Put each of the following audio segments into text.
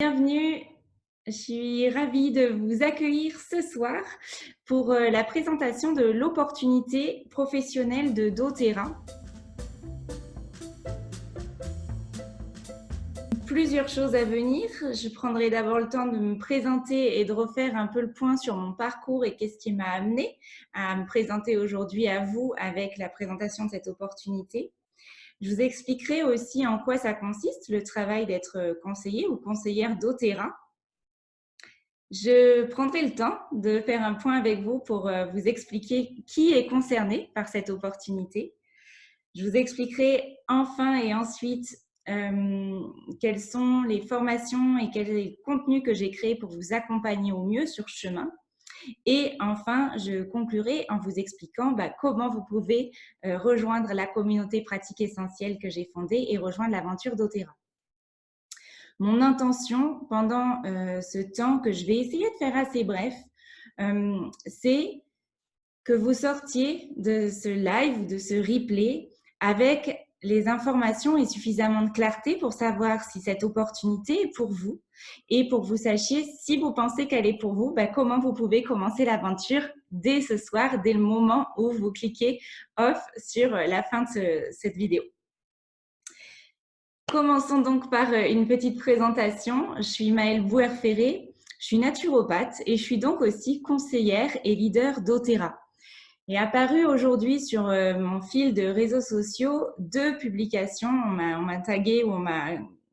Bienvenue, je suis ravie de vous accueillir ce soir pour la présentation de l'opportunité professionnelle de doTERRA. Plusieurs choses à venir. Je prendrai d'abord le temps de me présenter et de refaire un peu le point sur mon parcours et qu'est-ce qui m'a amené à me présenter aujourd'hui à vous avec la présentation de cette opportunité. Je vous expliquerai aussi en quoi ça consiste, le travail d'être conseiller ou conseillère doTERRA. Je prendrai le temps de faire un point avec vous pour vous expliquer qui est concerné par cette opportunité. Je vous expliquerai enfin et ensuite quelles sont les formations et quels sont les contenus que j'ai créés pour vous accompagner au mieux sur ce chemin. Et enfin, je conclurai en vous expliquant comment vous pouvez rejoindre la communauté pratique essentielle que j'ai fondée et rejoindre l'aventure doTERRA. Mon intention pendant ce temps que je vais essayer de faire assez bref, c'est que vous sortiez de ce live, de ce replay avec les informations et suffisamment de clarté pour savoir si cette opportunité est pour vous et pour que vous sachiez si vous pensez qu'elle est pour vous, comment vous pouvez commencer l'aventure dès ce soir, dès le moment où vous cliquez off sur la fin de cette vidéo. Commençons donc par une petite présentation. Je suis Maëlle Bouher-Ferré, je suis naturopathe et je suis donc aussi conseillère et leader doTERRA. Il est apparu aujourd'hui sur mon fil de réseaux sociaux 2 publications. On m'a tagué ou on m'a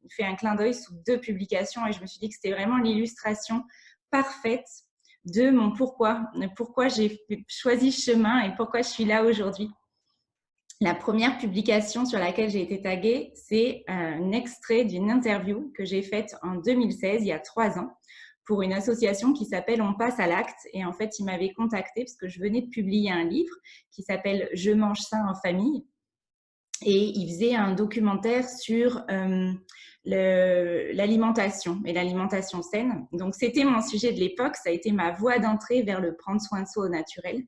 fait un clin d'œil sous 2 publications et je me suis dit que c'était vraiment l'illustration parfaite de mon pourquoi j'ai choisi ce chemin et pourquoi je suis là aujourd'hui. La première publication sur laquelle j'ai été taguée, c'est un extrait d'une interview que j'ai faite en 2016, il y a 3 ans, pour une association qui s'appelle On passe à l'acte. Et en fait, ils m'avaient contactée parce que je venais de publier un livre qui s'appelle Je mange sain en famille. Et ils faisaient un documentaire sur l'alimentation et l'alimentation saine. Donc, c'était mon sujet de l'époque. Ça a été ma voie d'entrée vers le prendre soin de soi au naturel.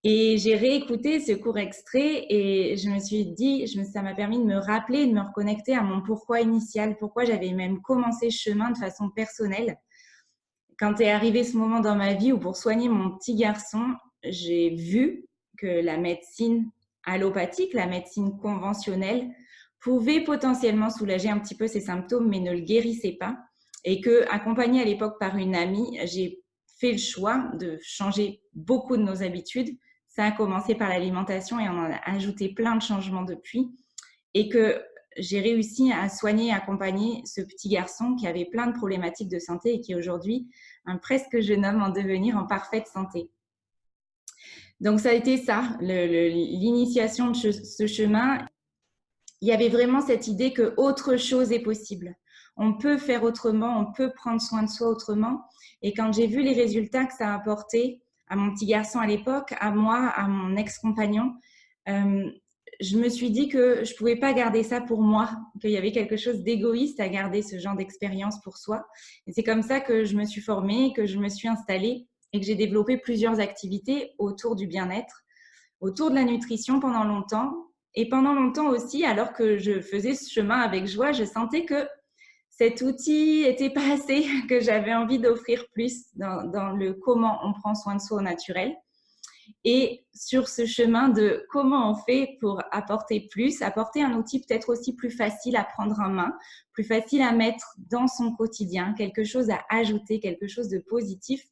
Et j'ai réécouté ce court extrait et je me suis dit, ça m'a permis de me rappeler, de me reconnecter à mon pourquoi initial, pourquoi j'avais même commencé ce chemin de façon personnelle. Quand est arrivé ce moment dans ma vie où pour soigner mon petit garçon, j'ai vu que la médecine allopathique, la médecine conventionnelle, pouvait potentiellement soulager un petit peu ses symptômes, mais ne le guérissait pas. Et que, accompagnée à l'époque par une amie, j'ai fait le choix de changer beaucoup de nos habitudes. Ça a commencé par l'alimentation et on en a ajouté plein de changements depuis. Et que j'ai réussi à soigner et accompagner ce petit garçon qui avait plein de problématiques de santé et qui est aujourd'hui un presque jeune homme en devenir en parfaite santé. Donc, ça a été ça, l'initiation de ce chemin. Il y avait vraiment cette idée que autre chose est possible. On peut faire autrement, on peut prendre soin de soi autrement. Et quand j'ai vu les résultats que ça a apporté à mon petit garçon à l'époque, à moi, à mon ex-compagnon, je me suis dit que je ne pouvais pas garder ça pour moi, qu'il y avait quelque chose d'égoïste à garder ce genre d'expérience pour soi. Et c'est comme ça que je me suis formée, que je me suis installée et que j'ai développé plusieurs activités autour du bien-être, autour de la nutrition pendant longtemps. Et pendant longtemps aussi, alors que je faisais ce chemin avec joie, je sentais que cet outil n'était pas assez, que j'avais envie d'offrir plus dans le comment on prend soin de soi au naturel. Et sur ce chemin de comment on fait pour apporter plus, apporter un outil peut-être aussi plus facile à prendre en main, plus facile à mettre dans son quotidien, quelque chose à ajouter, quelque chose de positif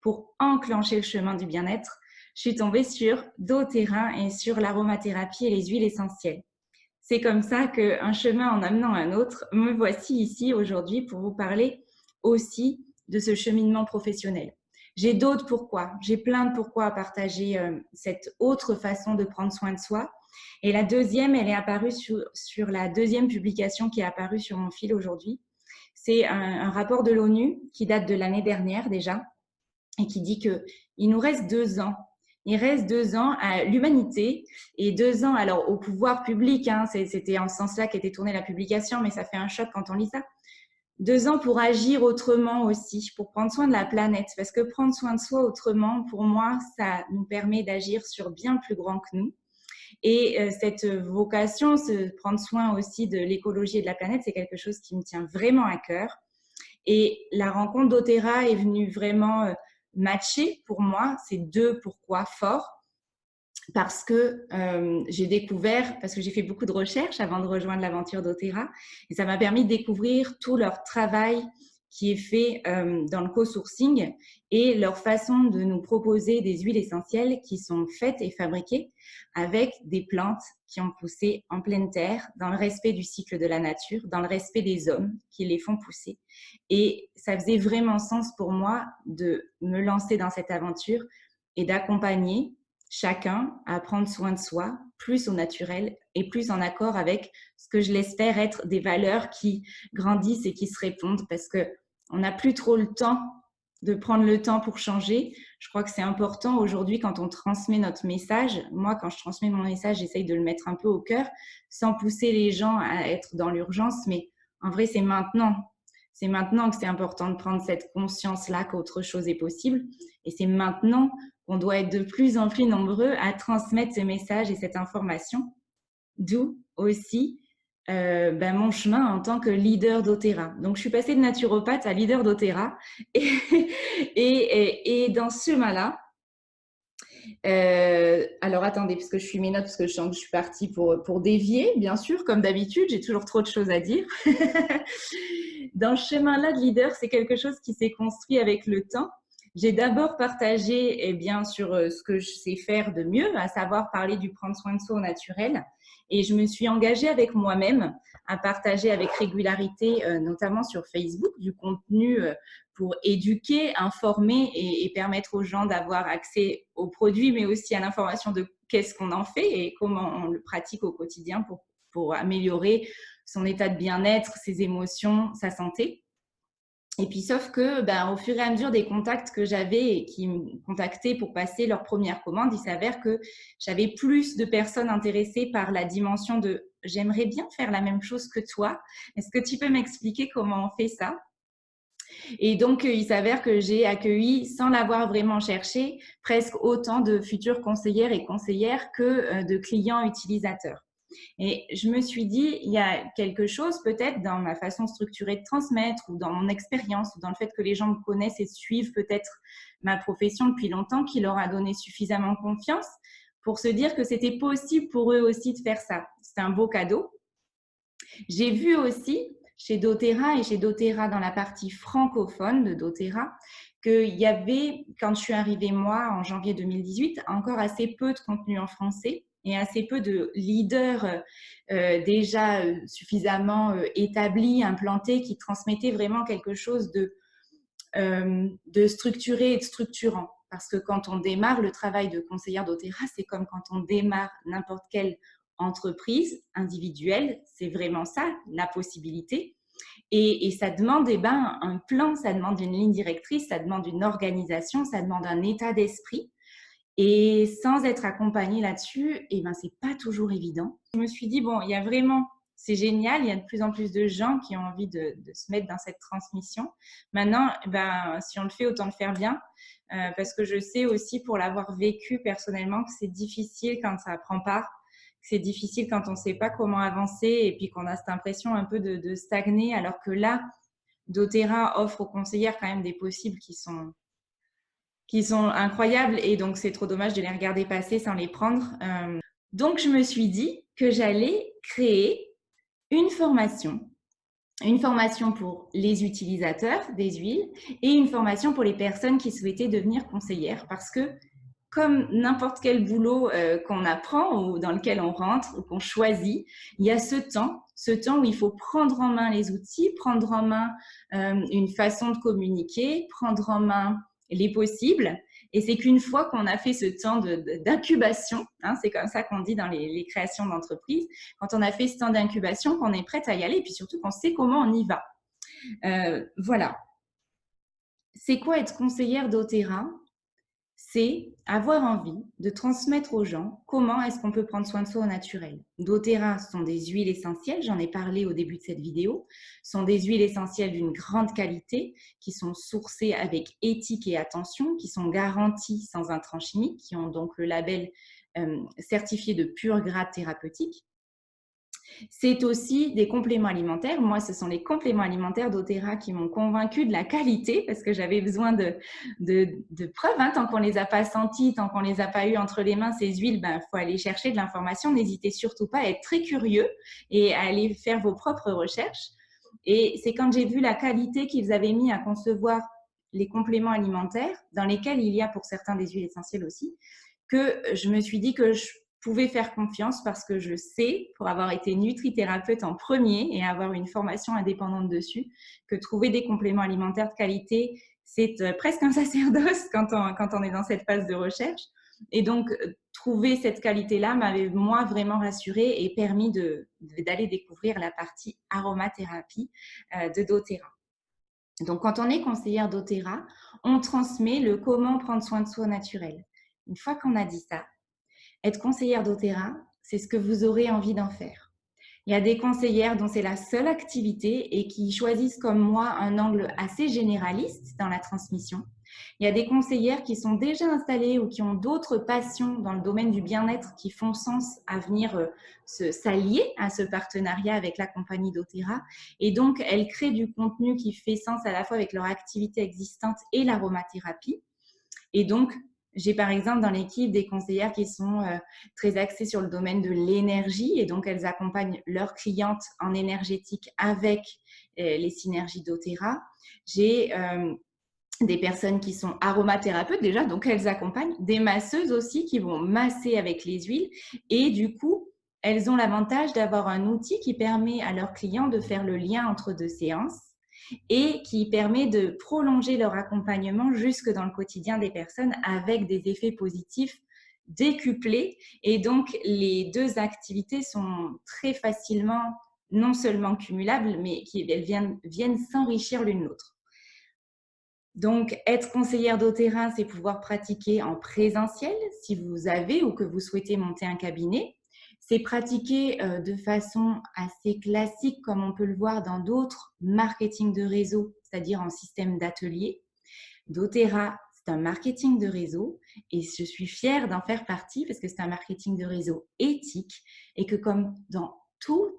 pour enclencher le chemin du bien-être, je suis tombée sur doTERRA et sur l'aromathérapie et les huiles essentielles. C'est comme ça qu'un chemin en amenant un autre, me voici ici aujourd'hui pour vous parler aussi de ce cheminement professionnel. J'ai d'autres pourquoi, j'ai plein de pourquoi à partager cette autre façon de prendre soin de soi. Et la deuxième, elle est apparue sur la deuxième publication qui est apparue sur mon fil aujourd'hui. C'est un rapport de l'ONU qui date de l'année dernière déjà et qui dit qu'il nous reste 2 ans. Il reste 2 ans à l'humanité et 2 ans alors au pouvoir public. C'était en ce sens-là qu'était tournée la publication, mais ça fait un choc quand on lit ça. 2 ans pour agir autrement aussi, pour prendre soin de la planète. Parce que prendre soin de soi autrement, pour moi, ça nous permet d'agir sur bien plus grand que nous. Et cette vocation, prendre soin aussi de l'écologie et de la planète, c'est quelque chose qui me tient vraiment à cœur. Et la rencontre d'Otera est venue vraiment matcher pour moi ces deux pourquoi forts. Parce que j'ai découvert, parce que j'ai fait beaucoup de recherches avant de rejoindre l'aventure d'Otera, et ça m'a permis de découvrir tout leur travail qui est fait dans le co-sourcing et leur façon de nous proposer des huiles essentielles qui sont faites et fabriquées avec des plantes qui ont poussé en pleine terre, dans le respect du cycle de la nature, dans le respect des hommes qui les font pousser. Et ça faisait vraiment sens pour moi de me lancer dans cette aventure et d'accompagner chacun à prendre soin de soi, plus au naturel et plus en accord avec ce que je l'espère être des valeurs qui grandissent et qui se répondent, parce qu'on n'a plus trop le temps de prendre le temps pour changer. Je crois que c'est important aujourd'hui quand on transmet notre message. Moi, quand je transmets mon message, j'essaye de le mettre un peu au cœur, sans pousser les gens à être dans l'urgence, mais en vrai, c'est maintenant. C'est maintenant que c'est important de prendre cette conscience-là qu'autre chose est possible. Et c'est maintenant qu'on doit être de plus en plus nombreux à transmettre ce message et cette information. D'où aussi mon chemin en tant que leader d'Otera. Donc, je suis passée de naturopathe à leader d'Otera. Et dans ce chemin-là, alors attendez, parce que je suis mes notes, parce que je sens que je suis partie pour dévier, bien sûr, comme d'habitude, j'ai toujours trop de choses à dire. Dans ce chemin-là de leader, c'est quelque chose qui s'est construit avec le temps. J'ai d'abord partagé sur ce que je sais faire de mieux, à savoir parler du prendre soin de soi au naturel. Et je me suis engagée avec moi-même à partager avec régularité, notamment sur Facebook, du contenu pour éduquer, informer et permettre aux gens d'avoir accès aux produits, mais aussi à l'information de qu'est-ce qu'on en fait et comment on le pratique au quotidien pour améliorer son état de bien-être, ses émotions, sa santé. Et puis, sauf que, au fur et à mesure des contacts que j'avais et qui me contactaient pour passer leur première commande, il s'avère que j'avais plus de personnes intéressées par la dimension de « j'aimerais bien faire la même chose que toi. Est-ce que tu peux m'expliquer comment on fait ça ?» Et donc, il s'avère que j'ai accueilli, sans l'avoir vraiment cherché, presque autant de futures conseillères et conseillères que de clients utilisateurs. Et je me suis dit, il y a quelque chose peut-être dans ma façon structurée de transmettre ou dans mon expérience ou dans le fait que les gens me connaissent et suivent peut-être ma profession depuis longtemps qui leur a donné suffisamment confiance pour se dire que c'était possible pour eux aussi de faire ça. C'est un beau cadeau. J'ai vu aussi chez doTERRA et chez doTERRA dans la partie francophone de doTERRA qu'il y avait, quand je suis arrivée moi en janvier 2018, encore assez peu de contenu en français et assez peu de leaders déjà suffisamment établis, implantés, qui transmettaient vraiment quelque chose de structuré et de structurant. Parce que quand on démarre le travail de conseillère doTERRA, c'est comme quand on démarre n'importe quelle entreprise individuelle, c'est vraiment ça, la possibilité. Et ça demande un plan, ça demande une ligne directrice, ça demande une organisation, ça demande un état d'esprit. Et sans être accompagnée là-dessus, c'est pas toujours évident. Je me suis dit, bon, il y a vraiment, c'est génial, il y a de plus en plus de gens qui ont envie de se mettre dans cette transmission. Maintenant, si on le fait, autant le faire bien, parce que je sais aussi, pour l'avoir vécu personnellement, que c'est difficile quand ça prend pas, que c'est difficile quand on ne sait pas comment avancer et puis qu'on a cette impression un peu de stagner, alors que là, doTERRA offre aux conseillères quand même des possibles qui sont incroyables, et donc c'est trop dommage de les regarder passer sans les prendre. Donc, je me suis dit que j'allais créer une formation pour les utilisateurs des huiles et une formation pour les personnes qui souhaitaient devenir conseillères, parce que comme n'importe quel boulot qu'on apprend ou dans lequel on rentre ou qu'on choisit, il y a ce temps où il faut prendre en main les outils, prendre en main une façon de communiquer, prendre en main les possibles. Et c'est qu'une fois qu'on a fait ce temps d'incubation, c'est comme ça qu'on dit dans les créations d'entreprises, quand on a fait ce temps d'incubation, qu'on est prête à y aller et puis surtout qu'on sait comment on y va. Voilà. C'est quoi être conseillère doTERRA ? C'est avoir envie de transmettre aux gens comment est-ce qu'on peut prendre soin de soi au naturel. doTERRA sont des huiles essentielles, j'en ai parlé au début de cette vidéo, sont des huiles essentielles d'une grande qualité, qui sont sourcées avec éthique et attention, qui sont garanties sans intrants chimiques, qui ont donc le label certifié de pur grade thérapeutique. C'est aussi des compléments alimentaires. Moi, ce sont les compléments alimentaires d'Otera qui m'ont convaincue de la qualité parce que j'avais besoin de preuves. Hein. Tant qu'on ne les a pas senties, tant qu'on ne les a pas eues entre les mains, ces huiles, il faut aller chercher de l'information. N'hésitez surtout pas à être très curieux et à aller faire vos propres recherches. Et c'est quand j'ai vu la qualité qu'ils avaient mis à concevoir les compléments alimentaires, dans lesquels il y a pour certains des huiles essentielles aussi, que je me suis dit que je pouvais faire confiance parce que je sais, pour avoir été nutrithérapeute en premier et avoir une formation indépendante dessus, que trouver des compléments alimentaires de qualité, c'est presque un sacerdoce quand on est dans cette phase de recherche. Et donc, trouver cette qualité-là m'avait, moi, vraiment rassurée et permis d'aller découvrir la partie aromathérapie de doTERRA. Donc, quand on est conseillère doTERRA, on transmet le comment prendre soin de soi au naturel. Une fois qu'on a dit ça, être conseillère doTERRA, c'est ce que vous aurez envie d'en faire. Il y a des conseillères dont c'est la seule activité et qui choisissent comme moi un angle assez généraliste dans la transmission. Il y a des conseillères qui sont déjà installées ou qui ont d'autres passions dans le domaine du bien-être qui font sens à venir s'allier à ce partenariat avec la compagnie doTERRA. Et donc, elles créent du contenu qui fait sens à la fois avec leur activité existante et l'aromathérapie. Et donc, j'ai par exemple dans l'équipe des conseillères qui sont très axées sur le domaine de l'énergie et donc elles accompagnent leurs clientes en énergétique avec les synergies doTERRA. J'ai des personnes qui sont aromathérapeutes déjà, donc elles accompagnent, des masseuses aussi qui vont masser avec les huiles et du coup, elles ont l'avantage d'avoir un outil qui permet à leurs clients de faire le lien entre deux séances et qui permet de prolonger leur accompagnement jusque dans le quotidien des personnes avec des effets positifs décuplés. Et donc, les deux activités sont très facilement non seulement cumulables, mais elles viennent s'enrichir l'une l'autre. Donc, être conseillère doTERRA, c'est pouvoir pratiquer en présentiel si vous avez ou que vous souhaitez monter un cabinet. C'est pratiquer de façon assez classique, comme on peut le voir dans d'autres marketing de réseau, c'est-à-dire en système d'atelier. doTERRA, c'est un marketing de réseau et je suis fière d'en faire partie parce que c'est un marketing de réseau éthique et que comme dans toutes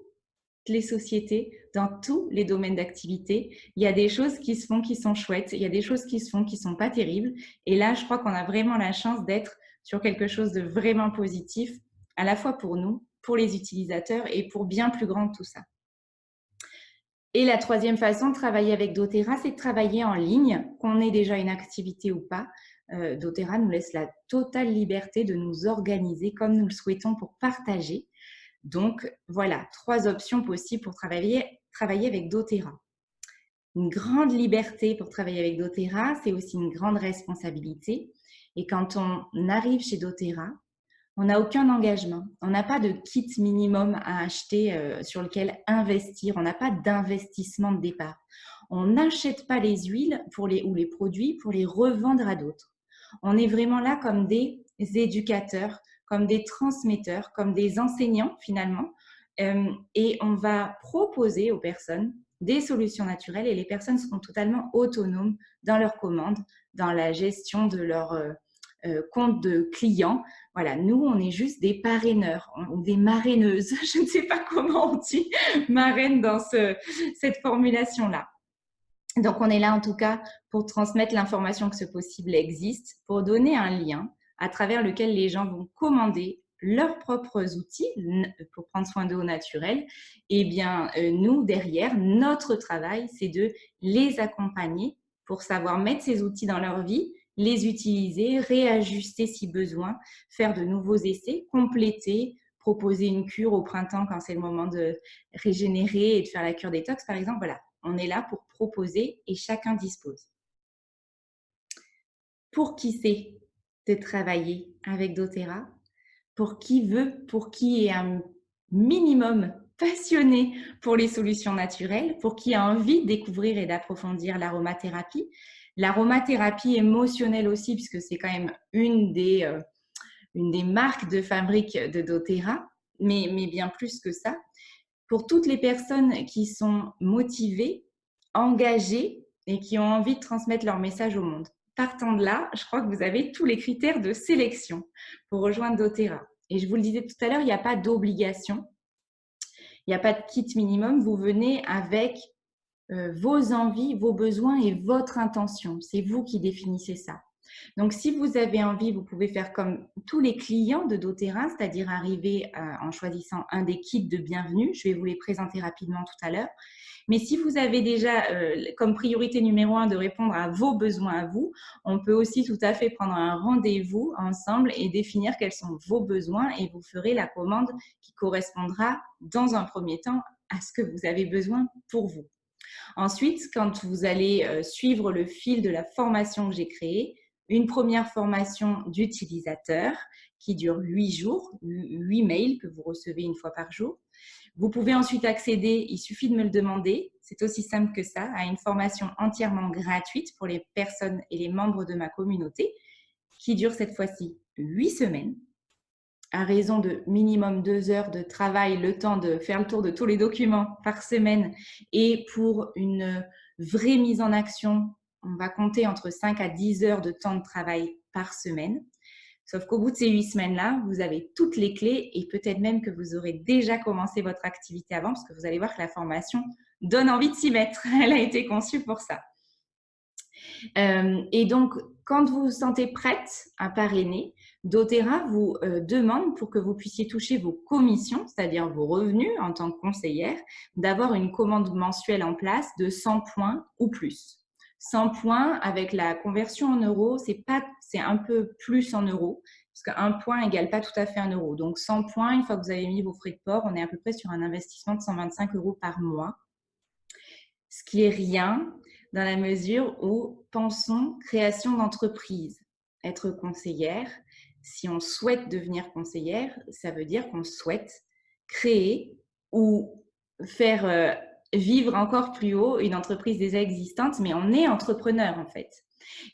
les sociétés, dans tous les domaines d'activité, il y a des choses qui se font qui sont chouettes, il y a des choses qui se font qui ne sont pas terribles. Et là, je crois qu'on a vraiment la chance d'être sur quelque chose de vraiment positif, à la fois pour nous, pour les utilisateurs et pour bien plus grand que tout ça. Et la troisième façon de travailler avec doTERRA, c'est de travailler en ligne, qu'on ait déjà une activité ou pas. doTERRA nous laisse la totale liberté de nous organiser comme nous le souhaitons pour partager. Donc, voilà, 3 options possibles pour travailler avec doTERRA. Une grande liberté pour travailler avec doTERRA, c'est aussi une grande responsabilité. Et quand on arrive chez doTERRA, on n'a aucun engagement. On n'a pas de kit minimum à acheter sur lequel investir. On n'a pas d'investissement de départ. On n'achète pas les huiles ou les produits pour les revendre à d'autres. On est vraiment là comme des éducateurs, comme des transmetteurs, comme des enseignants finalement. Et on va proposer aux personnes des solutions naturelles et les personnes seront totalement autonomes dans leurs commandes, dans la gestion de leur compte de clients. Voilà, nous, on est juste des parraineurs ou des marraineuses. Je ne sais pas comment on dit marraine dans cette formulation-là. Donc, on est là en tout cas pour transmettre l'information que ce possible existe, pour donner un lien à travers lequel les gens vont commander leurs propres outils pour prendre soin d'eux au naturel. Et bien, nous, derrière, notre travail, c'est de les accompagner pour savoir mettre ces outils dans leur vie, les utiliser, réajuster si besoin, faire de nouveaux essais, compléter, proposer une cure au printemps quand c'est le moment de régénérer et de faire la cure détox, par exemple. Voilà, on est là pour proposer et chacun dispose. Pour qui c'est de travailler avec doTERRA? Pour qui veut, pour qui est un minimum passionné pour les solutions naturelles, pour qui a envie de découvrir et d'approfondir l'aromathérapie. L'aromathérapie émotionnelle aussi, puisque c'est quand même une des marques de fabrique de doTERRA, mais bien plus que ça. Pour toutes les personnes qui sont motivées, engagées et qui ont envie de transmettre leur message au monde. Partant de là, je crois que vous avez tous les critères de sélection pour rejoindre doTERRA. Et je vous le disais tout à l'heure, il n'y a pas d'obligation. Il n'y a pas de kit minimum, vous venez avec vos envies, vos besoins et votre intention. C'est vous qui définissez ça. Donc, si vous avez envie, vous pouvez faire comme tous les clients de doTERRA, c'est-à-dire arriver en choisissant un des kits de bienvenue. Je vais vous les présenter rapidement tout à l'heure. Mais si vous avez déjà comme priorité numéro 1 de répondre à vos besoins à vous, on peut aussi tout à fait prendre un rendez-vous ensemble et définir quels sont vos besoins et vous ferez la commande qui correspondra dans un premier temps à ce que vous avez besoin pour vous. Ensuite, quand vous allez suivre le fil de la formation que j'ai créée, une première formation d'utilisateur qui dure 8 jours, 8 mails que vous recevez une fois par jour. Vous pouvez ensuite accéder, il suffit de me le demander, c'est aussi simple que ça, à une formation entièrement gratuite pour les personnes et les membres de ma communauté qui dure cette fois-ci 8 semaines à raison de minimum 2 heures de travail, le temps de faire le tour de tous les documents par semaine et pour une vraie mise en action, on va compter entre 5 à 10 heures de temps de travail par semaine. Sauf qu'au bout de ces 8 semaines-là, vous avez toutes les clés et peut-être même que vous aurez déjà commencé votre activité avant parce que vous allez voir que la formation donne envie de s'y mettre. Elle a été conçue pour ça. Et donc, quand vous vous sentez prête à parrainer, doTERRA vous demande, pour que vous puissiez toucher vos commissions, c'est-à-dire vos revenus en tant que conseillère, d'avoir une commande mensuelle en place de 100 points ou plus. 100 points, avec la conversion en euros, c'est un peu plus en euros, parce qu'un point égale pas tout à fait 1 euro. Donc 100 points, une fois que vous avez mis vos frais de port, on est à peu près sur un investissement de 125 € par mois. Ce qui est rien dans la mesure où, pensons création d'entreprise. Être conseillère, si on souhaite devenir conseillère, ça veut dire qu'on souhaite créer ou faire vivre encore plus haut une entreprise déjà existante, mais on est entrepreneur en fait.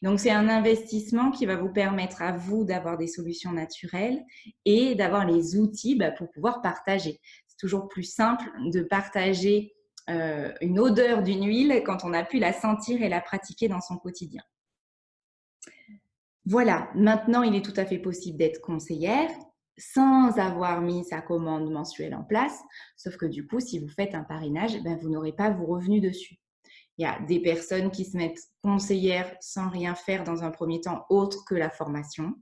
Donc, c'est un investissement qui va vous permettre à vous d'avoir des solutions naturelles et d'avoir les outils pour pouvoir partager. C'est toujours plus simple de partager une odeur d'une huile quand on a pu la sentir et la pratiquer dans son quotidien. Voilà, maintenant il est tout à fait possible d'être conseillère sans avoir mis sa commande mensuelle en place, sauf que du coup, si vous faites un parrainage, vous n'aurez pas vos revenus dessus. Il y a des personnes qui se mettent conseillères sans rien faire dans un premier temps autre que la formation.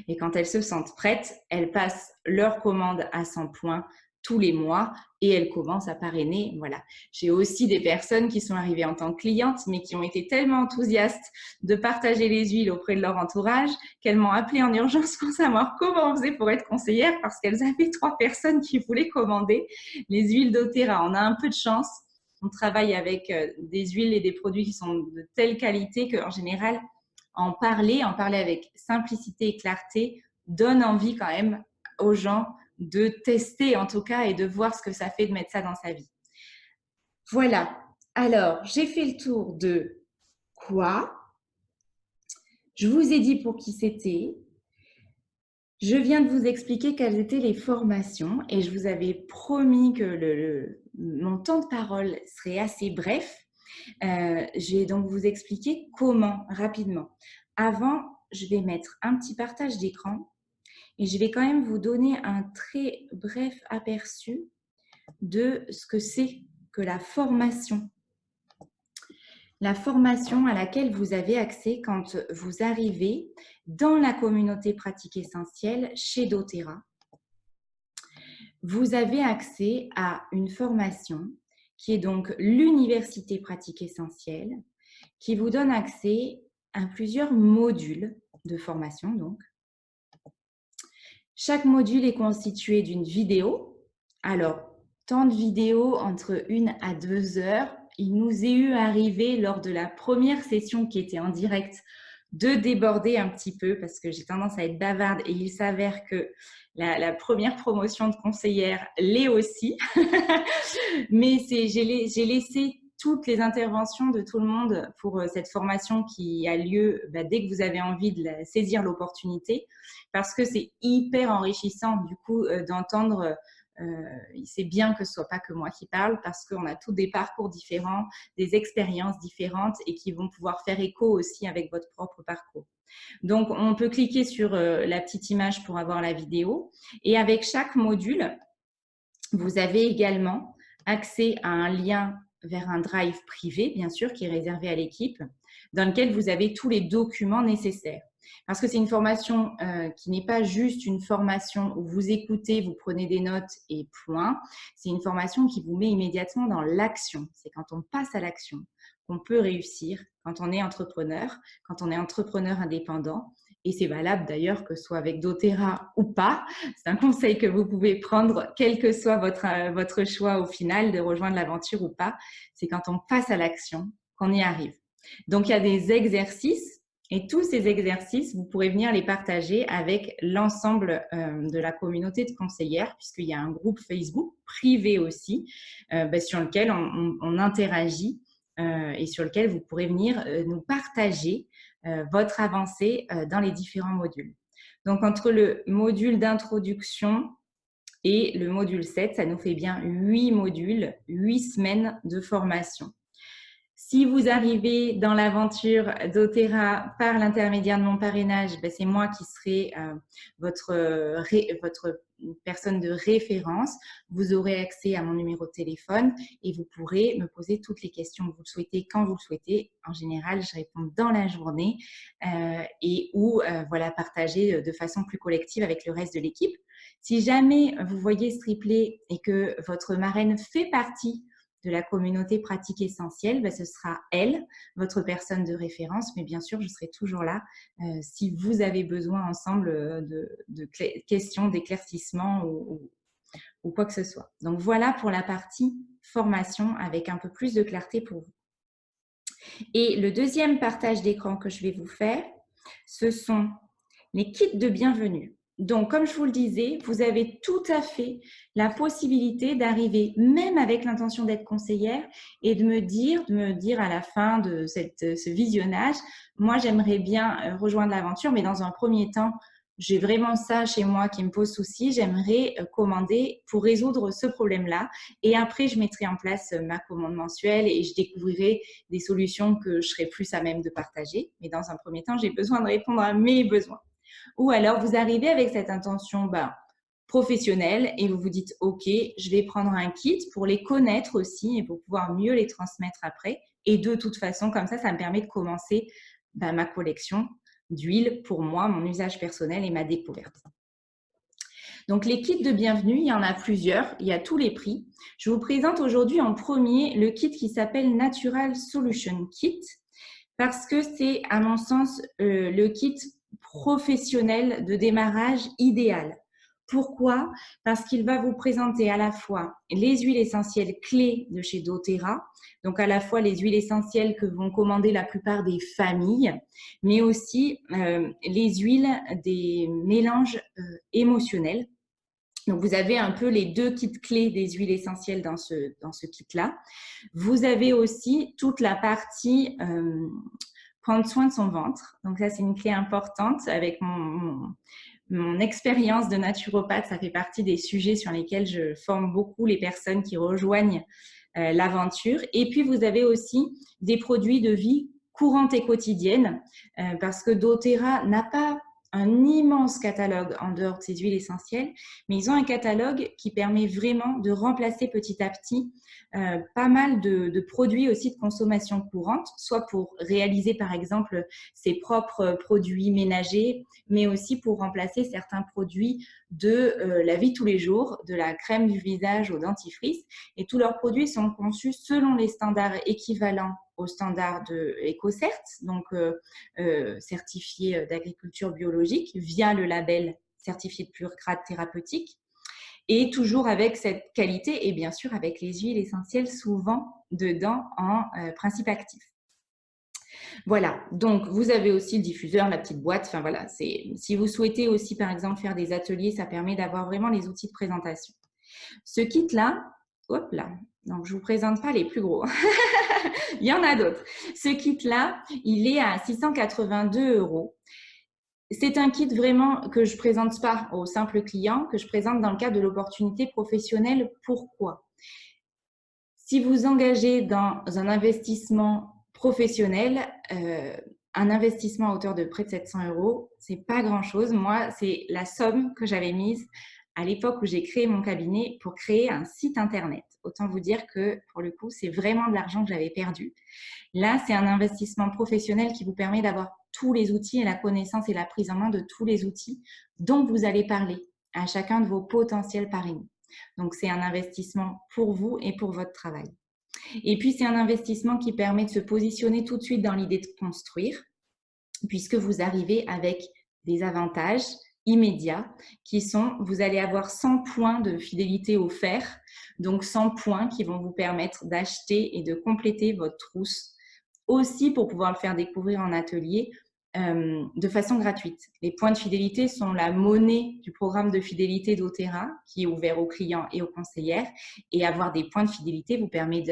Et quand elles se sentent prêtes, elles passent leur commande à 100 points tous les mois et elles commencent à parrainer. Voilà. J'ai aussi des personnes qui sont arrivées en tant que clientes, mais qui ont été tellement enthousiastes de partager les huiles auprès de leur entourage qu'elles m'ont appelée en urgence pour savoir comment on faisait pour être conseillère parce qu'elles avaient 3 personnes qui voulaient commander les huiles doTERRA. On a un peu de chance. On travaille avec des huiles et des produits qui sont de telle qualité qu'en général, en parler avec simplicité et clarté donne envie quand même aux gens de tester en tout cas et de voir ce que ça fait de mettre ça dans sa vie. Voilà. Alors, j'ai fait le tour de quoi. Je vous ai dit pour qui c'était. Je viens de vous expliquer quelles étaient les formations et je vous avais promis que mon temps de parole serait assez bref. Je vais donc vous expliquer comment, rapidement. Avant, je vais mettre un petit partage d'écran et je vais quand même vous donner un très bref aperçu de ce que c'est que la formation. La formation à laquelle vous avez accès quand vous arrivez dans la communauté pratique essentielle chez doTERRA. Vous avez accès à une formation qui est donc l'université pratique essentielle, qui vous donne accès à plusieurs modules de formation. Donc, chaque module est constitué d'une vidéo. Alors, temps de vidéo entre 1 à 2 heures. Il nous est eu arrivé lors de la première session qui était en direct de déborder un petit peu parce que j'ai tendance à être bavarde et il s'avère que la première promotion de conseillère l'est aussi. Mais j'ai laissé toutes les interventions de tout le monde pour cette formation qui a lieu dès que vous avez envie de saisir l'opportunité parce que c'est hyper enrichissant du coup d'entendre. C'est bien que ce soit pas que moi qui parle parce qu'on a tous des parcours différents, des expériences différentes et qui vont pouvoir faire écho aussi avec votre propre parcours. Donc, on peut cliquer sur la petite image pour avoir la vidéo et avec chaque module, Vous avez également accès à un lien vers un drive privé, bien sûr, qui est réservé à l'équipe, dans lequel vous avez tous les documents nécessaires. Parce que c'est une formation qui n'est pas juste une formation où vous écoutez, vous prenez des notes et point. C'est une formation qui vous met immédiatement dans l'action. C'est quand on passe à l'action qu'on peut réussir, quand on est entrepreneur indépendant. Et c'est valable d'ailleurs que ce soit avec doTERRA ou pas. C'est un conseil que vous pouvez prendre, quel que soit votre choix au final, de rejoindre l'aventure ou pas. C'est quand on passe à l'action qu'on y arrive. Donc, il y a des exercices et tous ces exercices, vous pourrez venir les partager avec l'ensemble de la communauté de conseillères, puisqu'il y a un groupe Facebook privé aussi, sur lequel on interagit et sur lequel vous pourrez venir nous partager votre avancée dans les différents modules. Donc, entre le module d'introduction et le module 7, ça nous fait bien 8 modules, 8 semaines de formation. Si vous arrivez dans l'aventure doTERRA par l'intermédiaire de mon parrainage, c'est moi qui serai votre personne de référence. Vous aurez accès à mon numéro de téléphone et vous pourrez me poser toutes les questions que vous le souhaitez, quand vous le souhaitez. En général, je réponds dans la journée ou partager de façon plus collective avec le reste de l'équipe. Si jamais vous voyez ce replay et que votre marraine fait partie de la communauté pratique essentielle, ce sera elle, votre personne de référence, mais bien sûr, je serai toujours là si vous avez besoin ensemble de questions, d'éclaircissements ou quoi que ce soit. Donc voilà pour la partie formation avec un peu plus de clarté pour vous. Et le deuxième partage d'écran que je vais vous faire, ce sont les kits de bienvenue. Donc, comme je vous le disais, vous avez tout à fait la possibilité d'arriver, même avec l'intention d'être conseillère, et de me dire à la fin de ce visionnage, moi, j'aimerais bien rejoindre l'aventure, mais dans un premier temps, j'ai vraiment ça chez moi qui me pose souci, j'aimerais commander pour résoudre ce problème-là. Et après, je mettrai en place ma commande mensuelle et je découvrirai des solutions que je serai plus à même de partager. Mais dans un premier temps, j'ai besoin de répondre à mes besoins. Ou alors, vous arrivez avec cette intention professionnelle et vous vous dites « Ok, je vais prendre un kit pour les connaître aussi et pour pouvoir mieux les transmettre après. » Et de toute façon, comme ça me permet de commencer ma collection d'huile pour moi, mon usage personnel et ma découverte. Donc, les kits de bienvenue, il y en a plusieurs, il y a tous les prix. Je vous présente aujourd'hui en premier le kit qui s'appelle Natural Solution Kit parce que c'est, à mon sens, le kit professionnel de démarrage idéal. Pourquoi? Parce qu'il va vous présenter à la fois les huiles essentielles clés de chez doTERRA, donc à la fois les huiles essentielles que vont commander la plupart des familles, mais aussi les huiles des mélanges émotionnels. Donc, vous avez un peu les deux kits clés des huiles essentielles dans ce kit-là. Vous avez aussi toute la partie prendre soin de son ventre. Donc, ça, c'est une clé importante. Avec mon expérience de naturopathe, ça fait partie des sujets sur lesquels je forme beaucoup les personnes qui rejoignent l'aventure. Et puis, vous avez aussi des produits de vie courante et quotidienne parce que doTERRA n'a pas un immense catalogue en dehors de ces huiles essentielles, mais ils ont un catalogue qui permet vraiment de remplacer petit à petit pas mal de produits aussi de consommation courante, soit pour réaliser par exemple ses propres produits ménagers, mais aussi pour remplacer certains produits de la vie de tous les jours, de la crème du visage au dentifrice. Et tous leurs produits sont conçus selon les standards équivalents aux standards de EcoCert, donc certifié d'agriculture biologique via le label certifié de pur grade thérapeutique, et toujours avec cette qualité et bien sûr avec les huiles essentielles souvent dedans en principe actif. Voilà, donc vous avez aussi le diffuseur, la petite boîte, enfin voilà, si vous souhaitez aussi par exemple faire des ateliers, ça permet d'avoir vraiment les outils de présentation. Ce kit-là, hop là, donc je ne vous présente pas les plus gros, il y en a d'autres. Ce kit-là, il est à 682 €. C'est un kit vraiment que je ne présente pas aux simples clients, que je présente dans le cadre de l'opportunité professionnelle. Pourquoi? Si vous engagez dans un investissement professionnel, un investissement à hauteur de près de 700 €, ce n'est pas grand-chose. Moi, c'est la somme que j'avais mise à l'époque où j'ai créé mon cabinet pour créer un site internet. Autant vous dire que pour le coup, c'est vraiment de l'argent que j'avais perdu. Là, c'est un investissement professionnel qui vous permet d'avoir tous les outils et la connaissance et la prise en main de tous les outils dont vous allez parler à chacun de vos potentiels parrainés. Donc, c'est un investissement pour vous et pour votre travail. Et puis, c'est un investissement qui permet de se positionner tout de suite dans l'idée de construire, puisque vous arrivez avec des avantages immédiats qui sont, vous allez avoir 100 points de fidélité offerts, donc 100 points qui vont vous permettre d'acheter et de compléter votre trousse, aussi pour pouvoir le faire découvrir en atelier de façon gratuite. Les points de fidélité sont la monnaie du programme de fidélité doTERRA qui est ouvert aux clients et aux conseillères, et avoir des points de fidélité vous permet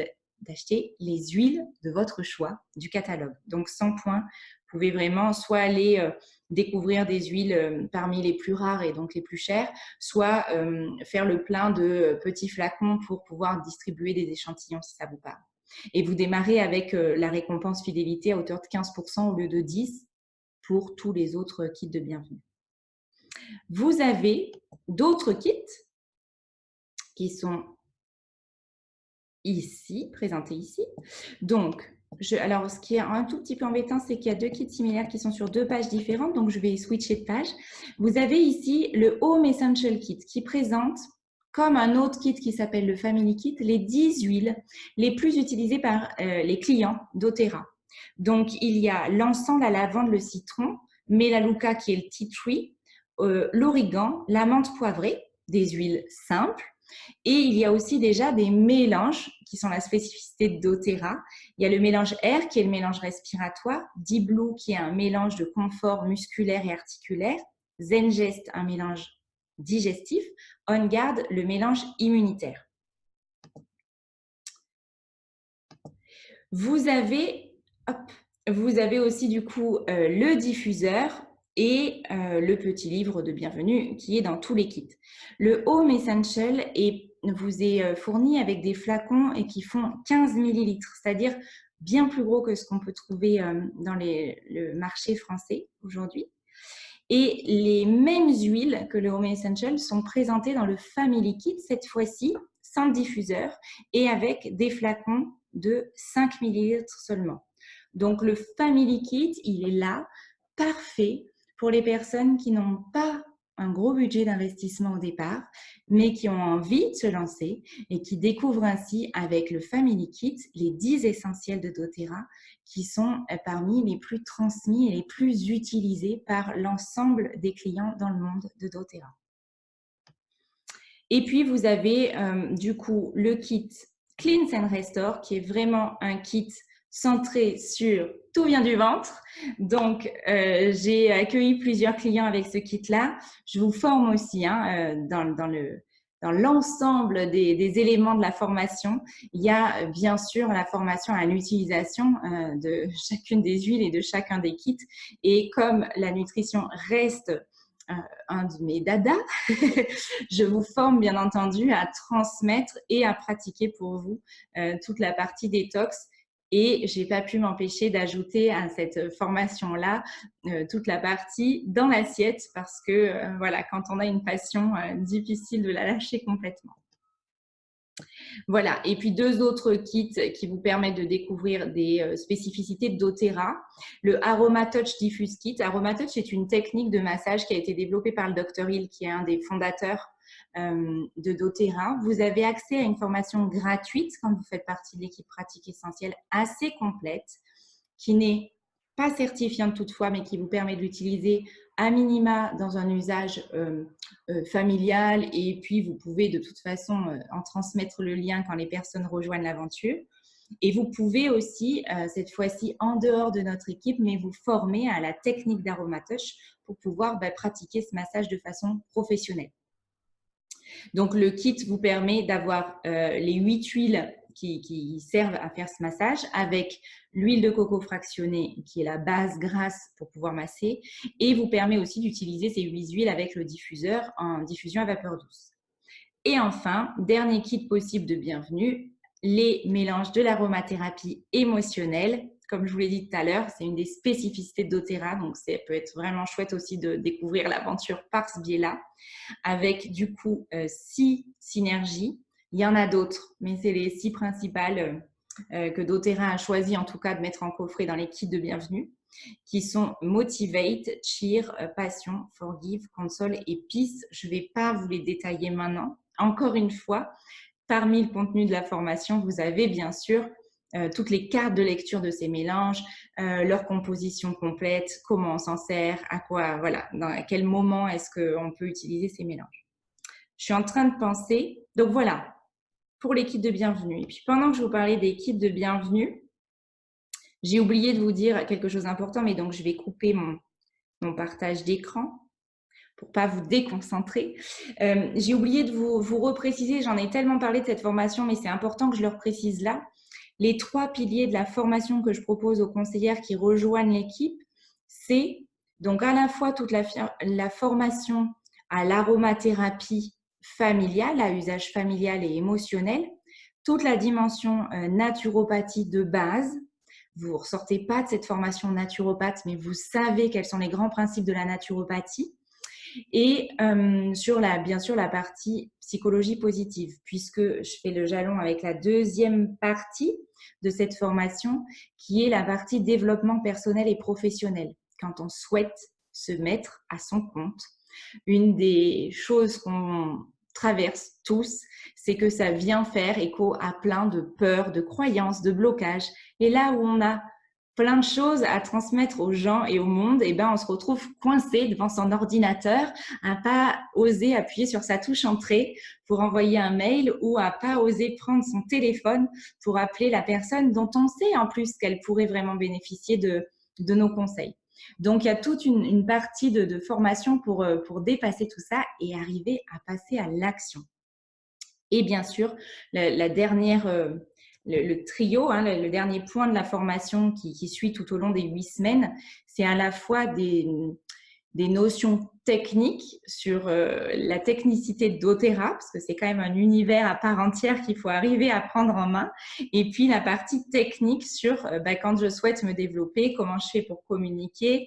d'acheter les huiles de votre choix du catalogue. Donc 100 points, vous pouvez vraiment soit aller découvrir des huiles parmi les plus rares et donc les plus chères, soit faire le plein de petits flacons pour pouvoir distribuer des échantillons si ça vous parle. Et vous démarrez avec la récompense fidélité à hauteur de 15% au lieu de 10% pour tous les autres kits de bienvenue. Vous avez d'autres kits qui sont ici, présentés ici. Donc, alors, ce qui est un tout petit peu embêtant, c'est qu'il y a deux kits similaires qui sont sur deux pages différentes, donc je vais switcher de page. Vous avez ici le Home Essential Kit qui présente, comme un autre kit qui s'appelle le Family Kit, les 10 huiles les plus utilisées par les clients doTERRA. Donc, il y a l'encens, la lavande, le citron, Melaleuca qui est le tea tree, l'origan, la menthe poivrée, des huiles simples. Et il y a aussi déjà des mélanges qui sont la spécificité de doTERRA. Il y a le mélange Air qui est le mélange respiratoire, Deep Blue qui est un mélange de confort musculaire et articulaire, Zengest un mélange digestif, On Guard le mélange immunitaire. Vous avez aussi du coup le diffuseur et le petit livre de bienvenue qui est dans tous les kits. Le Home Essential vous est fourni avec des flacons et qui font 15 ml, c'est-à-dire bien plus gros que ce qu'on peut trouver dans le marché français aujourd'hui. Et les mêmes huiles que le Home Essential sont présentées dans le Family Kit, cette fois-ci sans diffuseur et avec des flacons de 5 ml seulement. Donc, le Family Kit, il est là, parfait pour les personnes qui n'ont pas un gros budget d'investissement au départ, mais qui ont envie de se lancer et qui découvrent ainsi avec le Family Kit les 10 essentiels de doTERRA qui sont parmi les plus transmis et les plus utilisés par l'ensemble des clients dans le monde de doTERRA. Et puis, vous avez du coup le kit Cleanse and Restore qui est vraiment un kit centré sur tout vient du ventre. Donc, j'ai accueilli plusieurs clients avec ce kit-là. Je vous forme aussi dans l'ensemble des éléments de la formation. Il y a bien sûr la formation à l'utilisation de chacune des huiles et de chacun des kits. Et comme la nutrition reste un de mes dadas, je vous forme bien entendu à transmettre et à pratiquer pour vous toute la partie détox. Et je n'ai pas pu m'empêcher d'ajouter à cette formation-là toute la partie dans l'assiette parce que voilà, quand on a une passion, difficile de la lâcher complètement. Voilà, et puis deux autres kits qui vous permettent de découvrir des spécificités de doTERRA. Le Aroma Touch Diffuse Kit. Aroma Touch est une technique de massage qui a été développée par le Dr Hill, qui est un des fondateurs de doTERRA. Vous avez accès à une formation gratuite quand vous faites partie de l'équipe pratique essentielle assez complète, qui n'est pas certifiante toutefois, mais qui vous permet de l'utiliser à minima dans un usage familial, et puis vous pouvez de toute façon en transmettre le lien quand les personnes rejoignent l'aventure. Et vous pouvez aussi, cette fois-ci en dehors de notre équipe, mais vous former à la technique d'Aroma Touch pour pouvoir pratiquer ce massage de façon professionnelle. Donc, le kit vous permet d'avoir les 8 huiles qui servent à faire ce massage avec l'huile de coco fractionnée qui est la base grasse pour pouvoir masser, et vous permet aussi d'utiliser ces 8 huiles avec le diffuseur en diffusion à vapeur douce. Et enfin, dernier kit possible de bienvenue, les mélanges de l'aromathérapie émotionnelle Comme je vous l'ai dit tout à l'heure, c'est une des spécificités de doTERRA, donc ça peut être vraiment chouette aussi de découvrir l'aventure par ce biais-là, avec du coup 6 synergies. Il y en a d'autres, mais c'est les 6 principales que doTERRA a choisi en tout cas de mettre en coffret dans les kits de bienvenue, qui sont Motivate, Cheer, Passion, Forgive, Console et Peace. Je ne vais pas vous les détailler maintenant. Encore une fois, parmi le contenu de la formation, vous avez bien sûr toutes les cartes de lecture de ces mélanges, leur composition complète, comment on s'en sert, à quoi, voilà, à quel moment est-ce qu'on peut utiliser ces mélanges. Je suis en train de penser, donc voilà, pour les kits de bienvenue. Et puis pendant que je vous parlais des kits de bienvenue, j'ai oublié de vous dire quelque chose d'important, mais donc je vais couper mon partage d'écran pour pas vous déconcentrer. J'ai oublié de vous repréciser, j'en ai tellement parlé de cette formation, mais c'est important que je le reprécise là. Les 3 piliers de la formation que je propose aux conseillères qui rejoignent l'équipe, c'est donc à la fois toute la formation à l'aromathérapie familiale, à usage familial et émotionnel, toute la dimension naturopathie de base. Vous ne ressortez pas de cette formation naturopathe, mais vous savez quels sont les grands principes de la naturopathie. Et sur bien sûr la partie psychologie positive, puisque je fais le jalon avec la deuxième partie de cette formation, qui est la partie développement personnel et professionnel. Quand on souhaite se mettre à son compte, une des choses qu'on traverse tous, c'est que ça vient faire écho à plein de peurs, de croyances, de blocages. Et là où on a plein de choses à transmettre aux gens et au monde, et ben on se retrouve coincé devant son ordinateur, à pas oser appuyer sur sa touche entrée pour envoyer un mail ou à pas oser prendre son téléphone pour appeler la personne dont on sait en plus qu'elle pourrait vraiment bénéficier de nos conseils. Donc, il y a toute une partie de formation pour dépasser tout ça et arriver à passer à l'action. Et bien sûr, la dernière, le trio, hein, le dernier point de la formation qui suit tout au long des 8 semaines, c'est à la fois des notions techniques sur la technicité de doTERRA, parce que c'est quand même un univers à part entière qu'il faut arriver à prendre en main, et puis la partie technique sur quand je souhaite me développer, comment je fais pour communiquer,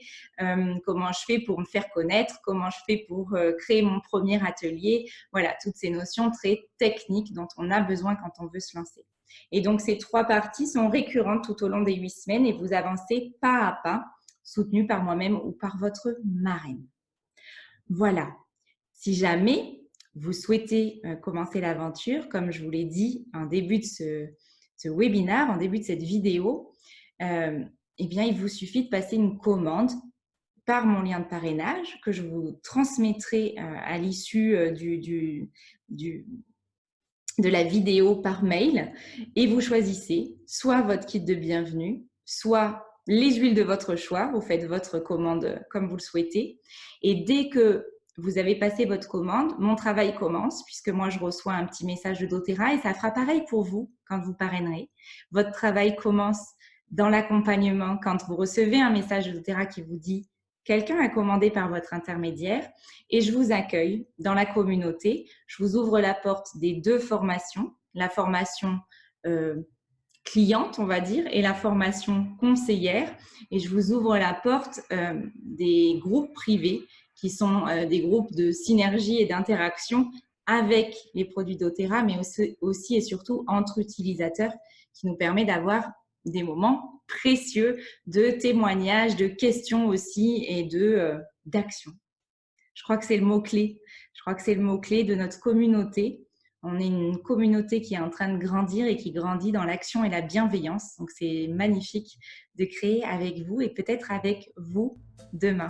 comment je fais pour me faire connaître, comment je fais pour créer mon premier atelier, voilà, toutes ces notions très techniques dont on a besoin quand on veut se lancer. Et donc, ces 3 parties sont récurrentes tout au long des 8 semaines et vous avancez pas à pas, soutenu par moi-même ou par votre marraine. Voilà. Si jamais vous souhaitez commencer l'aventure, comme je vous l'ai dit en début de ce webinaire, en début de cette vidéo, eh bien, il vous suffit de passer une commande par mon lien de parrainage que je vous transmettrai à l'issue de la vidéo par mail et vous choisissez soit votre kit de bienvenue, soit les huiles de votre choix, vous faites votre commande comme vous le souhaitez. Et dès que vous avez passé votre commande, mon travail commence puisque moi je reçois un petit message de doTERRA et ça fera pareil pour vous quand vous parrainerez. Votre travail commence dans l'accompagnement quand vous recevez un message de doTERRA qui vous dit quelqu'un a commandé par votre intermédiaire et je vous accueille dans la communauté. Je vous ouvre la porte des 2 formations, la formation cliente, on va dire, et la formation conseillère. Et je vous ouvre la porte des groupes privés qui sont des groupes de synergie et d'interaction avec les produits doTERRA, mais aussi et surtout entre utilisateurs, qui nous permet d'avoir des moments précieux de témoignages, de questions aussi et d'action. Je crois que c'est le mot-clé. Je crois que c'est le mot-clé de notre communauté. On est une communauté qui est en train de grandir et qui grandit dans l'action et la bienveillance. Donc, c'est magnifique de créer avec vous et peut-être avec vous demain.